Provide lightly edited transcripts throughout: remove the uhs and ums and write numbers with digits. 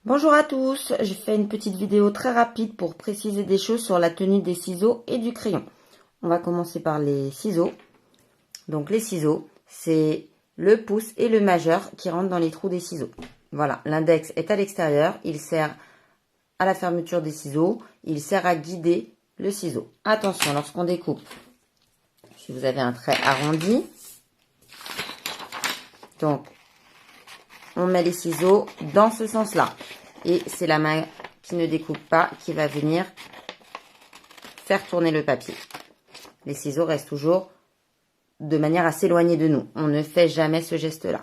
Bonjour à tous, je fais une petite vidéo très rapide pour préciser des choses sur la tenue des ciseaux et du crayon. On va commencer par les ciseaux. Donc les ciseaux, c'est le pouce et le majeur qui rentrent dans les trous des ciseaux. Voilà, l'index est à l'extérieur, il sert à la fermeture des ciseaux, il sert à guider le ciseau. Attention, lorsqu'on découpe, si vous avez un trait arrondi, donc on met les ciseaux dans ce sens-là. Et c'est la main qui ne découpe pas qui va venir faire tourner le papier. Les ciseaux restent toujours de manière à s'éloigner de nous. On ne fait jamais ce geste-là.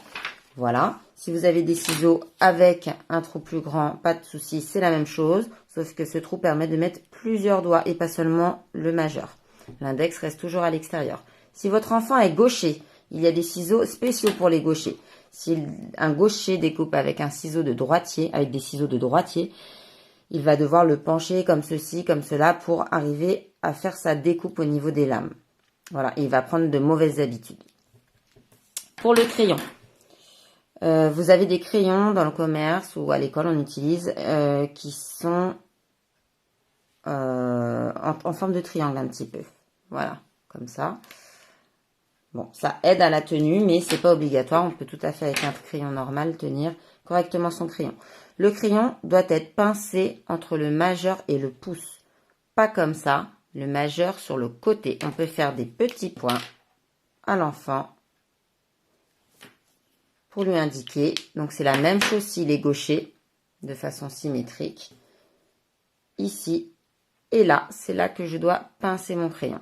Voilà. Si vous avez des ciseaux avec un trou plus grand, pas de souci, c'est la même chose. Sauf que ce trou permet de mettre plusieurs doigts et pas seulement le majeur. L'index reste toujours à l'extérieur. Si votre enfant est gaucher, il y a des ciseaux spéciaux pour les gauchers. Si un gaucher découpe avec un ciseau de droitier, avec des ciseaux de droitier, il va devoir le pencher comme ceci, comme cela, pour arriver à faire sa découpe au niveau des lames. Voilà, il va prendre de mauvaises habitudes. Pour le crayon, vous avez des crayons dans le commerce ou à l'école, on utilise, qui sont en forme de triangle un petit peu. Voilà, comme ça. Bon, ça aide à la tenue, mais c'est pas obligatoire. On peut tout à fait, avec un crayon normal, tenir correctement son crayon. Le crayon doit être pincé entre le majeur et le pouce. Pas comme ça, le majeur sur le côté. On peut faire des petits points à l'enfant pour lui indiquer. Donc, c'est la même chose s'il est gaucher, de façon symétrique. Ici et là, c'est là que je dois pincer mon crayon.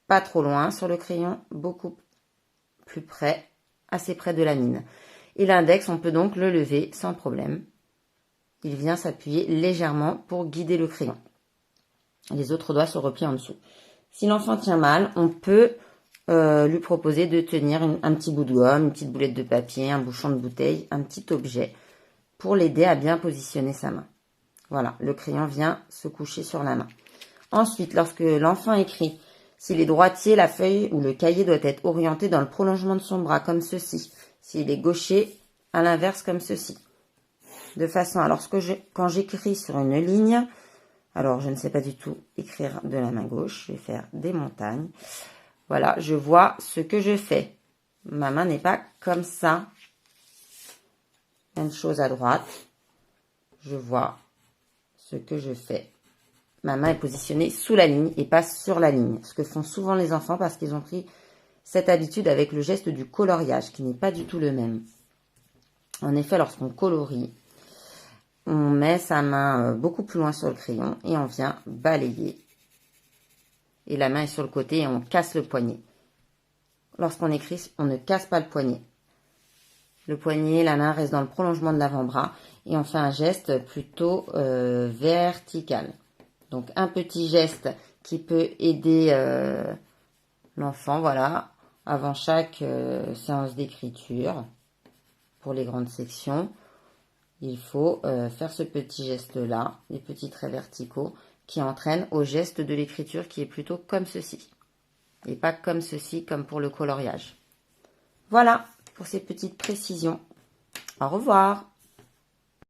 Pas trop loin sur le crayon, beaucoup plus près, assez près de la mine. Et l'index, on peut donc le lever sans problème. Il vient s'appuyer légèrement pour guider le crayon. Les autres doigts se replient en dessous. Si l'enfant tient mal, on peut lui proposer de tenir un petit bout de gomme, une petite boulette de papier, un bouchon de bouteille, un petit objet pour l'aider à bien positionner sa main. Voilà, le crayon vient se coucher sur la main. Ensuite, lorsque l'enfant écrit, s'il est droitier, la feuille ou le cahier doit être orienté dans le prolongement de son bras, comme ceci. S'il est gaucher, à l'inverse, comme ceci. De façon à, quand j'écris sur une ligne, alors je ne sais pas du tout écrire de la main gauche, je vais faire des montagnes. Voilà, je vois ce que je fais. Ma main n'est pas comme ça. Même chose à droite. Je vois ce que je fais. Ma main est positionnée sous la ligne et pas sur la ligne. Ce que font souvent les enfants parce qu'ils ont pris cette habitude avec le geste du coloriage qui n'est pas du tout le même. En effet, lorsqu'on colorie, on met sa main beaucoup plus loin sur le crayon et on vient balayer. Et la main est sur le côté et on casse le poignet. Lorsqu'on écrit, on ne casse pas le poignet. Le poignet, la main reste dans le prolongement de l'avant-bras et on fait un geste plutôt vertical. Donc, un petit geste qui peut aider l'enfant, voilà, avant chaque séance d'écriture. Pour les grandes sections, il faut faire ce petit geste-là, les petits traits verticaux, qui entraînent au geste de l'écriture qui est plutôt comme ceci. Et pas comme ceci, comme pour le coloriage. Voilà, pour ces petites précisions. Au revoir.